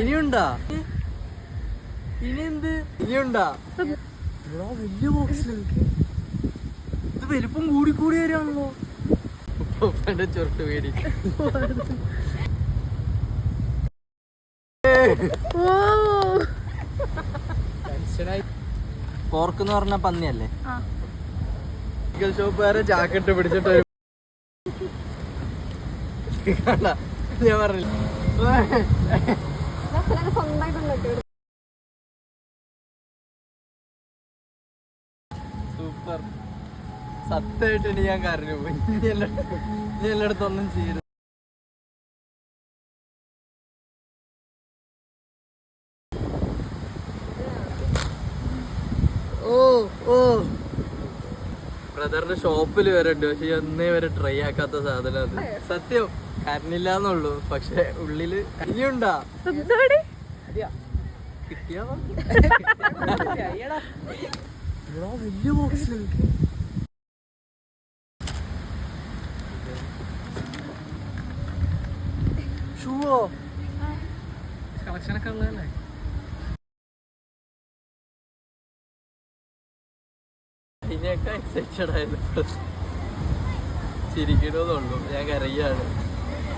ഇനിയുണ്ടാ? ഇനി എന്ത്? ഇനിയുണ്ടാ? വലിയ ബോക്സ്. ഇത് വലിപ്പം കൂടി വരികയാണല്ലോ. ഉപ്പന്റെ ചുരുട്ട് പേടി. പോർക്ക് എന്ന് പറഞ്ഞ പന്നിയല്ലേ? മെഡിക്കൽ ഷോപ്പുകാരെ ജാക്കറ്റ് പിടിച്ചിട്ട് ഞാൻ പറഞ്ഞില്ല. സൂപ്പർ. സത്യമായിട്ട് ഇനി ഞാൻ കരഞ്ഞു പോയി. ഇനി എല്ലായിടത്തൊന്നും ചെയ്യരുത്. ബ്രദറിന്റെ ഷോപ്പിൽ വരെ ഉണ്ട്, പക്ഷെ എന്നേ വരെ ട്രൈ ആക്കാത്ത സാധനം അത്. സത്യം കരണില്ലാന്നുള്ളൂ, പക്ഷെ ഉള്ളില് ഇനിയുണ്ടാ? കിട്ടിയാ വലിയ ബോക്സ്. ഷൂവോ? കളക്ഷനൊക്കെ ഉള്ളതല്ലേ? ഇതിനൊക്കെ എക്സൈറ്റഡ് ആയിരുന്നു. ചിരിക്കണമെന്നുള്ളൂ, ഞാൻ കരയാണ്.